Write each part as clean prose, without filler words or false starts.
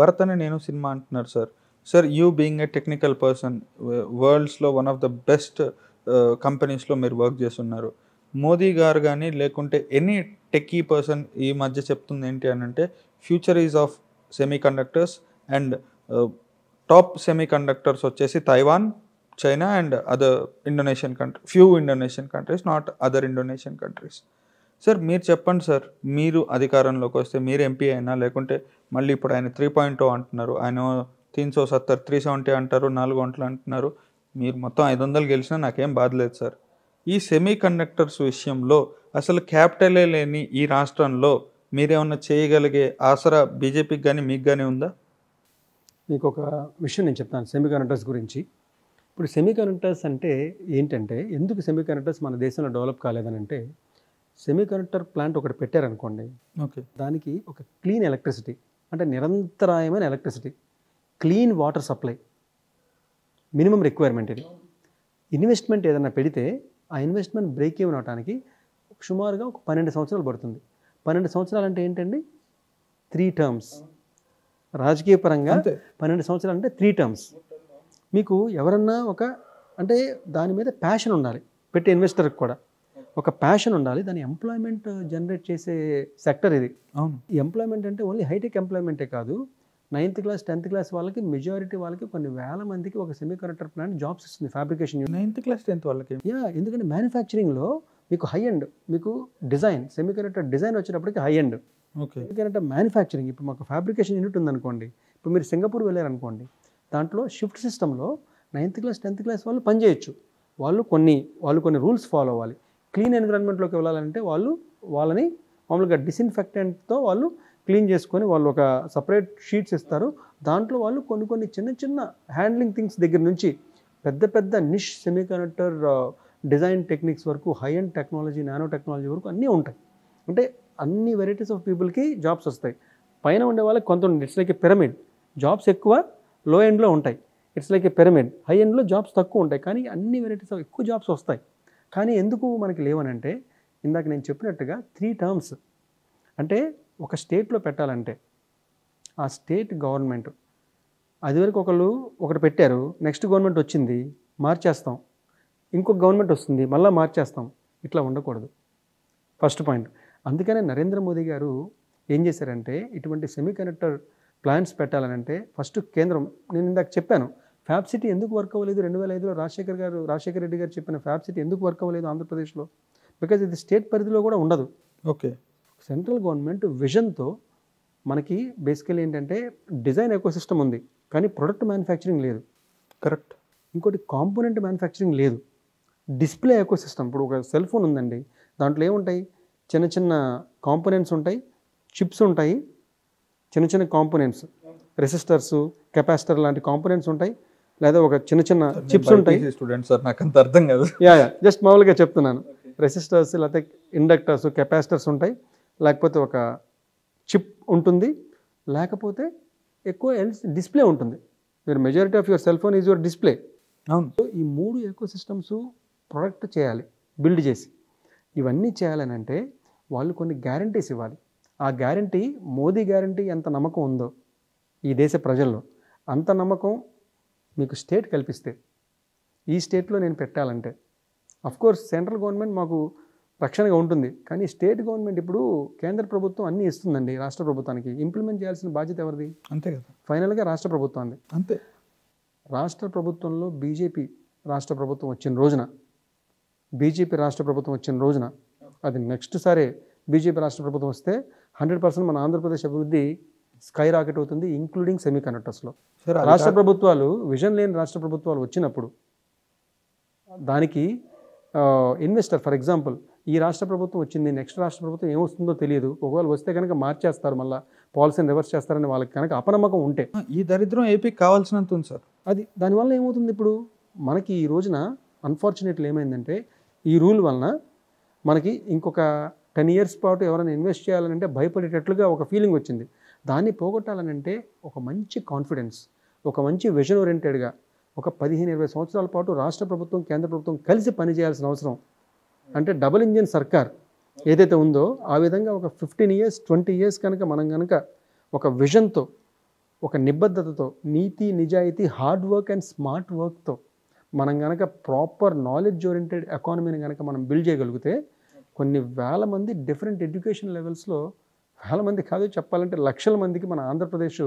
భరత్ అనే నేను సినిమా అంటున్నారు sir. Sir you being a technical person వరల్డ్స్‌లో వన్ ఆఫ్ ద బెస్ట్ కంపెనీస్‌లో మీరు వర్క్ చేసున్నారు. మోదీ గారు గాని లేకుంటే ఎనీ టెక్కీ పర్సన్ ఈ మధ్య చెప్తుంది ఏంటి అనంటే future is of semiconductors and top semiconductors వచ్చేసి Taiwan, China and other Indonesian country few Indonesian countries not other Indonesian countries. Sir మీరు చెప్పండి సార్. మీరు అధికారంలోకి వస్తే మీరు ఎంపీ అయినా లేకుంటే మళ్ళీ ఇప్పుడు ఆయన 3.0 అంటున్నారు. ఆయన 370 370 అంటారు. 4 గంటలు అంటున్నారు. మీరు మొత్తం 500 గెలిచినా నాకేం బాధ లేదు సార్. ఈ సెమీ కండక్టర్స్ విషయంలో అసలు క్యాపిటలే లేని ఈ రాష్ట్రంలో మీరేమన్నా చేయగలిగే ఆసరా బీజేపీకి గాని, మీకు గాని ఉందా? మీకు ఒక విషయం నేను చెప్తాను సెమీకండక్టర్స్ గురించి. ఇప్పుడు సెమీకండక్టర్స్ అంటే ఏంటంటే, ఎందుకు సెమీకండక్టర్స్ మన దేశంలో డెవలప్ కాలేదనంటే, సెమీకండక్టర్ ప్లాంట్ ఒకటి పెట్టారనుకోండి, ఓకే. దానికి ఒక క్లీన్ ఎలక్ట్రిసిటీ అంటే నిరంతరాయమైన electricity, clean water supply minimum requirement. ఇది ఇన్వెస్ట్మెంట్ ఏదైనా పెడితే ఆ ఇన్వెస్ట్మెంట్ బ్రేక్ ఈవెన్ అవడానికి సుమారుగా ఒక 12 సంవత్సరాలు పడుతుంది. 12 సంవత్సరాలు అంటే ఏంటండి? 3 టర్మ్స్. రాజకీయ పరంగా 12 సంవత్సరాలు అంటే 3 టర్మ్స్. మీకు ఎవరన్నా అంటే దాని మీద ప్యాషన్ ఉండాలి, పెట్టే ఇన్వెస్టర్కి కూడా ఒక ప్యాషన్ ఉండాలి. దాని ఎంప్లాయ్మెంట్ జనరేట్ చేసే సెక్టర్ ఇది. అవును. ఈ ఎంప్లాయ్మెంట్ అంటే ఓన్లీ హైటెక్ ఎంప్లాయ్మెంటే కాదు, 9th క్లాస్ 10th క్లాస్ వాళ్ళకి మెజారిటీ వాళ్ళకి కొన్ని వేల మందికి ఒక సెమీకండక్టర్ ప్లాంట్ జాబ్స్ ఇస్తుంది. ఫ్యాబ్రికేషన్ 9th క్లాస్ 10th వాళ్ళకి. ఎందుకంటే మ్యానుఫ్యాక్చరింగ్లో మీకు హై ఎండ్, మీకు డిజైన్ సెమీకండక్టర్ డిజైన్ వచ్చేటప్పటికి హై ఎండ్. ఓకే. ఎందుకంటే మ్యానుఫ్యాక్చరింగ్ ఇప్పుడు మాకు ఫ్యాబ్రికేషన్ యూనిట్ ఉందనుకోండి, ఇప్పుడు మీరు సింగపూర్ వెళ్ళారనుకోండి, దాంట్లో షిఫ్ట్ సిస్టంలో 9th క్లాస్ 10th క్లాస్ వాళ్ళు పనిచేయచ్చు. వాళ్ళు కొన్ని రూల్స్ ఫాలో అవ్వాలి. క్లీన్ ఎన్విరాన్మెంట్లోకి వెళ్ళాలంటే వాళ్ళని మామూలుగా డిస్ఇన్ఫెక్టెంట్తో వాళ్ళు క్లీన్ చేసుకొని వాళ్ళు ఒక సపరేట్ షీట్స్ ఇస్తారు. దాంట్లో వాళ్ళు కొన్ని చిన్న హ్యాండ్లింగ్ థింగ్స్ దగ్గర నుంచి పెద్ద నిష్ సెమీకండక్టర్ డిజైన్ టెక్నిక్స్ వరకు, high and technology, nano technology వరకు అన్నీ ఉంటాయి. అంటే అన్ని వెరైటీస్ ఆఫ్ పీపుల్కి జాబ్స్ వస్తాయి. పైన ఉండే వాళ్ళకి కొంత it's like A pyramid. Jobs ఎక్కువ లో ఎండ్లో ఉంటాయి. It's like A pyramid. High ఎండ్లో జాబ్స్ తక్కువ ఉంటాయి, కానీ అన్ని వెరైటీస్ ఆఫ్ ఎక్కువ జాబ్స్ వస్తాయి. కానీ ఎందుకు మనకి లేవనంటే, ఇందాక నేను చెప్పినట్టుగా 3 టర్మ్స్. అంటే ఒక స్టేట్లో పెట్టాలంటే ఆ స్టేట్ గవర్నమెంట్ అదివరకు ఒకటి పెట్టారు, నెక్స్ట్ గవర్నమెంట్ వచ్చింది, మార్చేస్తాం, ఇంకొక గవర్నమెంట్ వస్తుంది, మళ్ళీ మార్చేస్తాం. ఇట్లా ఉండకూడదు. First point. అందుకనే నరేంద్ర మోదీ గారు ఏం చేశారంటే, ఇటువంటి సెమీకండక్టర్ ప్లాంట్స్ పెట్టాలనంటే ఫస్ట్ కేంద్రం, నేను ఇందాక చెప్పాను ఫ్యాబ్ సిటీ ఎందుకు వర్క్ అవ్వలేదు 2005లో రాజశేఖర రెడ్డి గారు చెప్పిన ఫ్యాబ్ సిటీ ఎందుకు వర్క్ అవ్వలేదు ఆంధ్రప్రదేశ్లో? బికాజ్ ఇది స్టేట్ పరిధిలో కూడా ఉండదు. ఓకే. సెంట్రల్ గవర్నమెంట్ విజన్తో మనకి బేసికలీ ఏంటంటే డిజైన్ ఎకోసిస్టమ్ ఉంది, కానీ ప్రొడక్ట్ మ్యానుఫ్యాక్చరింగ్ లేదు. కరెక్ట్. ఇంకోటి కాంపోనెంట్ మ్యానుఫ్యాక్చరింగ్ లేదు. డిస్ప్లే ఎకోసిస్టమ్, ఇప్పుడు ఒక సెల్ ఫోన్ ఉందండి, దాంట్లో ఏముంటాయి? చిన్న కాంపోనెంట్స్ ఉంటాయి, చిప్స్ ఉంటాయి, చిన్న కాంపోనెంట్స్, రెసిస్టర్స్, కెపాసిటర్ లాంటి కాంపోనెంట్స్ ఉంటాయి, లేదా ఒక చిన్న చిప్స్ ఉంటాయి. స్టూడెంట్ సార్, నాకు అంత అర్థం కాదు. జస్ట్ మామూలుగా చెప్తున్నాను. రెసిస్టర్స్, లేకపోతే ఇండక్టర్స్, కెపాసిటర్స్ ఉంటాయి, లేకపోతే ఒక చిప్ ఉంటుంది, లేకపోతే ఎక్కువ డిస్ప్లే ఉంటుంది. మీరు majority of your cell phone is your display. అవును. సో ఈ 3 ఎకో సిస్టమ్స్ ప్రొడక్ట్ చేయాలి, బిల్డ్ చేసి. ఇవన్నీ చేయాలని అంటే వాళ్ళు కొన్ని గ్యారంటీస్ ఇవ్వాలి. ఆ గ్యారంటీ, మోదీ గ్యారంటీ ఎంత నమ్మకం ఉందో ఈ దేశ ప్రజల్లో, అంత నమ్మకం మీకు స్టేట్ కల్పిస్తే, ఈ స్టేట్లో నేను పెట్టాలంటే అఫ్కోర్స్ సెంట్రల్ గవర్నమెంట్ మాకు రక్షణగా ఉంటుంది, కానీ స్టేట్ గవర్నమెంట్ ఇప్పుడు కేంద్ర ప్రభుత్వం అన్నీ ఇస్తుందండి రాష్ట్ర ప్రభుత్వానికి, ఇంప్లిమెంట్ చేయాల్సిన బాధ్యత ఎవరిది? అంతే కదా. ఫైనల్గా రాష్ట్ర ప్రభుత్వాన్ని. అంతే. రాష్ట్ర ప్రభుత్వంలో బీజేపీ రాష్ట్ర ప్రభుత్వం వచ్చిన రోజున అది నెక్స్ట్ సారే బీజేపీ రాష్ట్ర ప్రభుత్వం వస్తే 100% మన ఆంధ్రప్రదేశ్ అభివృద్ధి స్కై రాకెట్ అవుతుంది, ఇంక్లూడింగ్ సెమీకండక్టర్స్లో. రాష్ట్ర ప్రభుత్వాలు, విజన్ లేని రాష్ట్ర ప్రభుత్వాలు వచ్చినప్పుడు దానికి ఇన్వెస్టర్, ఫర్ ఎగ్జాంపుల్ ఈ రాష్ట్ర ప్రభుత్వం వచ్చింది, నెక్స్ట్ రాష్ట్ర ప్రభుత్వం ఏమొస్తుందో తెలియదు, ఒకవేళ వస్తే కనుక మార్చేస్తారు, మళ్ళీ పాలసీని రివర్స్ చేస్తారని వాళ్ళకి కనుక అపనమ్మకం ఉంటే, ఈ దరిద్రం ఏపీకి కావాల్సినంత ఉంది సార్. దానివల్ల ఏమవుతుంది? ఇప్పుడు మనకి ఈ రోజున అన్ఫార్చునేట్లీ ఏమైందంటే, ఈ రూల్ వలన మనకి ఇంకొక 10 years పాటు ఎవరైనా ఇన్వెస్ట్ చేయాలంటే భయపడేటట్లుగా ఒక ఫీలింగ్ వచ్చింది. దాన్ని పోగొట్టాలనంటే ఒక మంచి కాన్ఫిడెన్స్, ఒక మంచి విజన్ ఓరియంటెడ్గా ఒక 15-20 సంవత్సరాల పాటు రాష్ట్ర ప్రభుత్వం, కేంద్ర ప్రభుత్వం కలిసి పనిచేయాల్సిన అవసరం. అంటే డబుల్ ఇంజిన్ సర్కార్ ఏదైతే ఉందో ఆ విధంగా ఒక 15 years 20 years కనుక మనం కనుక ఒక విజన్తో, ఒక నిబద్ధతతో, నీతి నిజాయితీ, హార్డ్ వర్క్ అండ్ స్మార్ట్ వర్క్తో మనం కనుక ప్రాపర్ నాలెడ్జ్ ఓరియంటెడ్ ఎకానమీని కనుక మనం బిల్డ్ చేయగలిగితే కొన్ని వేల మంది డిఫరెంట్ ఎడ్యుకేషన్ లెవెల్స్లో, వేల మంది కాదు చెప్పాలంటే లక్షల మందికి మన ఆంధ్రప్రదేశ్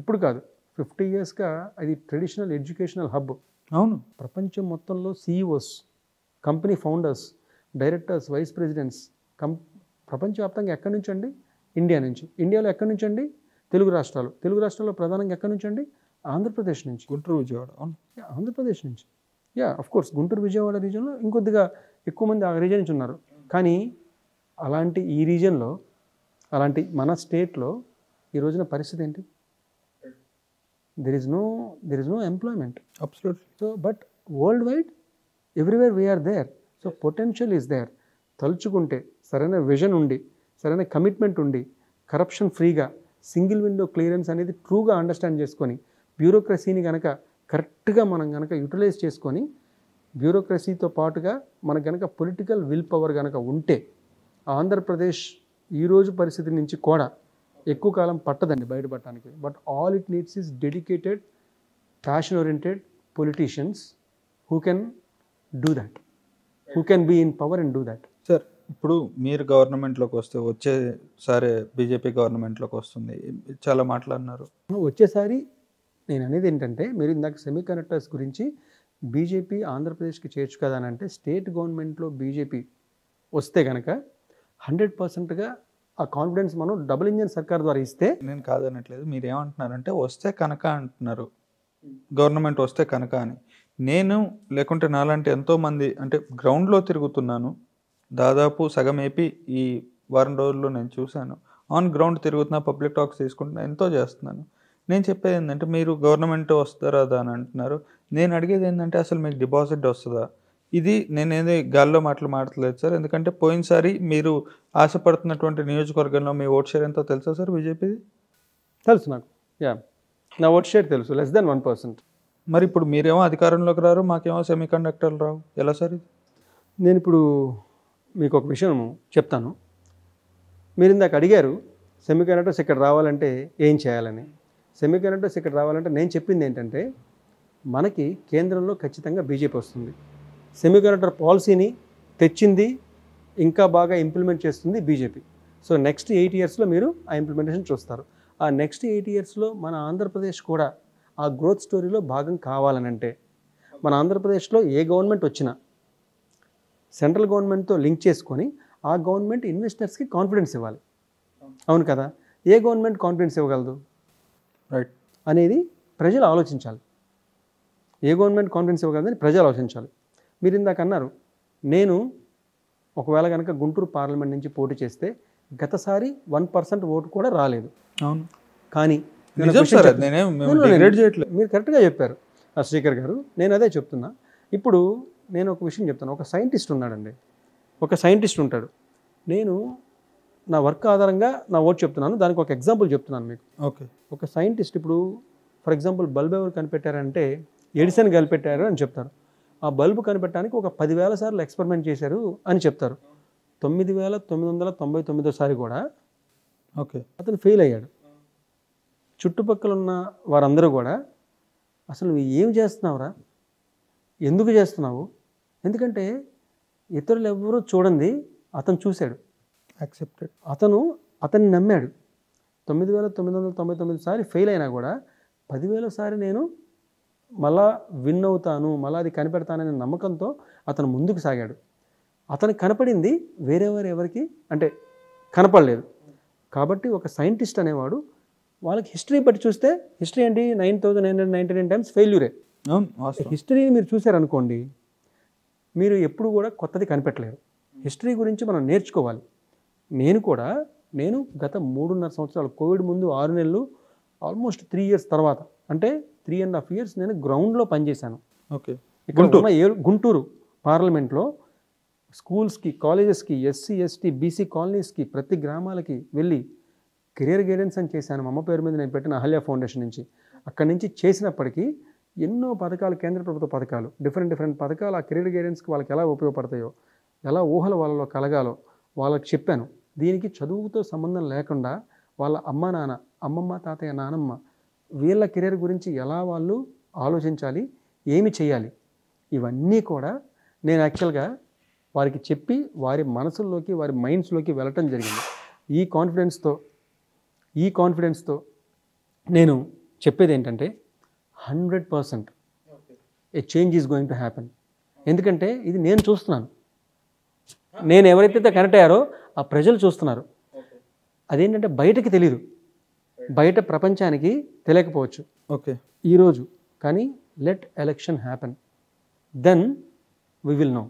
ఇప్పుడు కాదు 50 yearsగా అది ట్రెడిషనల్ ఎడ్యుకేషనల్ హబ్. అవును. ప్రపంచం మొత్తంలో CEOs, company founders, directors, vice presidents ప్రపంచవ్యాప్తంగా ఎక్కడి నుంచి అండి? ఇండియా నుంచి. ఇండియాలో ఎక్కడి నుంచి అండి? తెలుగు రాష్ట్రాల్లో ప్రధానంగా ఎక్కడి నుంచి అండి? ఆంధ్రప్రదేశ్ నుంచి. గుంటూరు, విజయవాడ. అవును. ఆంధ్రప్రదేశ్ నుంచి. అఫ్ కోర్స్ గుంటూరు విజయవాడ రీజియన్లో ఇంకొద్దిగా ఎక్కువ మంది ఆ రీజియన్ నుంచి ఉన్నారు. కానీ అలాంటి ఈ రీజియన్లో, అలాంటి మన స్టేట్లో ఈ రోజున పరిస్థితి ఏంటి? There is no employment. Absolutely. So but world wide everywhere we are there. So potential is there. తలుచుకుంటే, సరైన విజన్ ఉండి, సరైన కమిట్మెంట్ ఉండి, కరప్షన్ ఫ్రీగా, సింగిల్ విండో క్లియరెన్స్ అనేది ట్రూగా అండర్స్టాండ్ చేసుకొని, బ్యూరోక్రసీని కనుక కరెక్ట్గా మనం కనుక యూటిలైజ్ చేసుకొని, బ్యూరోక్రసీతో పాటుగా మనకు కనుక పొలిటికల్ విల్ పవర్ కనుక ఉంటే ఆంధ్రప్రదేశ్ ఈరోజు పరిస్థితి నుంచి కూడా ఎక్కువ కాలం పట్టదండి బయటపడటానికి. But all it needs is dedicated, passion oriented politicians who can do that, who can be in power and do that. Sir, ఇప్పుడు మీరు గవర్నమెంట్లోకి వస్తే, వచ్చేసారి బీజేపీ గవర్నమెంట్లోకి వస్తుంది, చాలా మాట్లాడినారు. వచ్చేసారి నేను అనేది ఏంటంటే, మీరు ఇందాక సెమీ కండక్టర్స్ గురించి బీజేపీ ఆంధ్రప్రదేశ్కి చేర్చు కదా అని అంటే, స్టేట్ గవర్నమెంట్లో బీజేపీ వస్తే కనుక 100%గా ఆ కాన్ఫిడెన్స్ మనం డబుల్ ఇంజన్ సర్కార్ ద్వారా ఇస్తే. నేను కాదనట్లేదు, మీరు ఏమంటున్నారంటే వస్తే కనుక అంటున్నారు, గవర్నమెంట్ వస్తే కనుక అని. నేను లేకుంటే నాలాంటి ఎంతోమంది అంటే గ్రౌండ్లో తిరుగుతున్నాను, దాదాపు సగం ఏపీ ఈ వారం రోజుల్లో నేను చూశాను. ఆన్ గ్రౌండ్ తిరుగుతున్నా, పబ్లిక్ టాక్స్ తీసుకుంటున్నా, ఎంతో చేస్తున్నాను. నేను చెప్పేది ఏంటంటే, మీరు గవర్నమెంట్ వస్తారా అని అంటున్నారు. నేను అడిగేది ఏంటంటే, అసలు మీకు డిపాజిట్ వస్తుందా? ఇది నేనేది గాల్లో మాట్లాడలేదు సార్. ఎందుకంటే పోయినసారి మీరు ఆశపడుతున్నటువంటి నియోజకవర్గంలో మీ ఓట్ షేర్ ఎంతో తెలుసా సార్ బీజేపీది? తెలుసు నాకు. నా ఓట్ షేర్ తెలుసు, లెస్ దెన్ 1%. మరి ఇప్పుడు మీరేమో అధికారంలోకి రారు, మాకేమో సెమీ కండక్టర్లు రావు, ఎలా సార్ ఇది? నేను ఇప్పుడు మీకు ఒక విషయం చెప్తాను. మీరు ఇందాక అడిగారు సెమీ కండక్టర్స్ ఇక్కడ రావాలంటే ఏం చేయాలని. సెమీ కండక్టర్స్ ఇక్కడ రావాలంటే నేను చెప్పింది ఏంటంటే, మనకి కేంద్రంలో ఖచ్చితంగా బీజేపీ వస్తుంది. సెమీ కండక్టర్ పాలసీని తెచ్చింది, ఇంకా బాగా ఇంప్లిమెంట్ చేస్తుంది బీజేపీ. సో నెక్స్ట్ 8 yearsలో మీరు ఆ ఇంప్లిమెంటేషన్ చూస్తారు. ఆ నెక్స్ట్ 8 yearsలో మన ఆంధ్రప్రదేశ్ కూడా ఆ గ్రోత్ స్టోరీలో భాగం కావాలనంటే, మన ఆంధ్రప్రదేశ్లో ఏ గవర్నమెంట్ వచ్చినా సెంట్రల్ గవర్నమెంట్తో లింక్ చేసుకొని ఆ గవర్నమెంట్ ఇన్వెస్టర్స్కి కాన్ఫిడెన్స్ ఇవ్వాలి. అవును కదా? ఏ గవర్నమెంట్ కాన్ఫిడెన్స్ ఇవ్వగలదు రైట్ అనేది ప్రజలు ఆలోచించాలి. ఏ గవర్నమెంట్ కాన్ఫిడెన్స్ ఇవ్వగలదని ప్రజలు ఆలోచించాలి. మీరు ఇందాక అన్నారు, నేను ఒకవేళ కనుక గుంటూరు పార్లమెంట్ నుంచి పోటీ చేస్తే గతసారి 1% ఓటు కూడా రాలేదు. అవును. కానీ మీరు కరెక్ట్గా చెప్పారు శ్రీకర్ గారు. నేను అదే చెప్తున్నా. ఇప్పుడు నేను ఒక విషయం చెప్తాను. ఒక సైంటిస్ట్ ఉన్నాడండి, ఒక సైంటిస్ట్ ఉంటాడు. నేను నా వర్క్ ఆధారంగా నా ఓటు చెప్తున్నాను. దానికి ఒక ఎగ్జాంపుల్ చెప్తున్నాను మీకు. ఓకే. ఒక సైంటిస్ట్ ఇప్పుడు ఫర్ ఎగ్జాంపుల్ బల్బ్ ఎవరు కనిపెట్టారంటే ఎడిసన్ కనిపెట్టారు అని చెప్తారు. ఆ బల్బు కనిపెట్టడానికి ఒక 10,000 సార్లు ఎక్స్పెరిమెంట్ చేశారు అని చెప్తారు. 9,999 కూడా ఓకే అతను ఫెయిల్ అయ్యాడు. చుట్టుపక్కల ఉన్న వారందరూ కూడా అసలు నువ్వు ఏం చేస్తున్నావురా, ఎందుకు చేస్తున్నావు? ఎందుకంటే ఇతరులు ఎవరూ చూడండి, అతను చూశాడు, యాక్సెప్టెడ్. అతన్ని నమ్మాడు. 9,999 సారి ఫెయిల్ అయినా కూడా 10,000 సారి నేను మళ్ళా విన్ అవుతాను, మళ్ళీ అది కనిపెడతాననే నమ్మకంతో అతను ముందుకు సాగాడు. అతనికి కనపడింది ఎవరికి అంటే కనపడలేదు. కాబట్టి ఒక సైంటిస్ట్ అనేవాడు వాళ్ళకి హిస్టరీ బట్టి చూస్తే, హిస్టరీ ఏంటి 9,999 టైమ్స్ ఫెయిల్యూరే. హిస్టరీని మీరు చూశారనుకోండి, మీరు ఎప్పుడు కూడా కొత్తది కనిపెట్టలేరు. హిస్టరీ గురించి మనం నేర్చుకోవాలి. నేను గత 3.5 సంవత్సరాలు, కోవిడ్ ముందు 6 నెలలు, ఆల్మోస్ట్ 3 years తర్వాత, అంటే 3.5 years నేను గ్రౌండ్లో పనిచేశాను. ఓకే. ఇక్కడ ఉన్న గుంటూరు పార్లమెంట్లో స్కూల్స్కి, కాలేజెస్కి, ఎస్సీ ఎస్టీ బీసీ కాలనీస్కి, ప్రతి గ్రామాలకి వెళ్ళి కెరియర్ గైడెన్స్ అని చేశాను. మా అమ్మ పేరు మీద నేను పెట్టిన అహల్య ఫౌండేషన్ నుంచి. అక్కడి నుంచి చేసినప్పటికీ ఎన్నో పథకాలు, కేంద్ర ప్రభుత్వ పథకాలు, డిఫరెంట్ పథకాలు ఆ కెరియర్ గైడెన్స్కి వాళ్ళకి ఎలా ఉపయోగపడతాయో, ఎలా ఊహలు వాళ్ళలో కలగాలో వాళ్ళకి చెప్పాను. దీనికి చదువుతో సంబంధం లేకుండా వాళ్ళ అమ్మ నాన్న, అమ్మమ్మ తాతయ్య నానమ్మ వీళ్ళ కెరీర్ గురించి ఎలా వాళ్ళు ఆలోచించాలి, ఏమి చేయాలి, ఇవన్నీ కూడా నేను యాక్చువల్గా వారికి చెప్పి వారి మనసుల్లోకి వారి మైండ్స్లోకి వెళ్ళటం జరిగింది. ఈ కాన్ఫిడెన్స్తో నేను చెప్పేది ఏంటంటే 100% a change is going to happen. ఎందుకంటే ఇది నేను చూస్తున్నాను, నేను ఎవరైతే కనెక్ట్ అయ్యారో ఆ ప్రజలు చూస్తున్నారు. అదేంటంటే బయటకి తెలియదు, బయట ప్రపంచానికి తెలియకపోవచ్చు ఓకే ఈరోజు, కానీ let election happen, then we will no.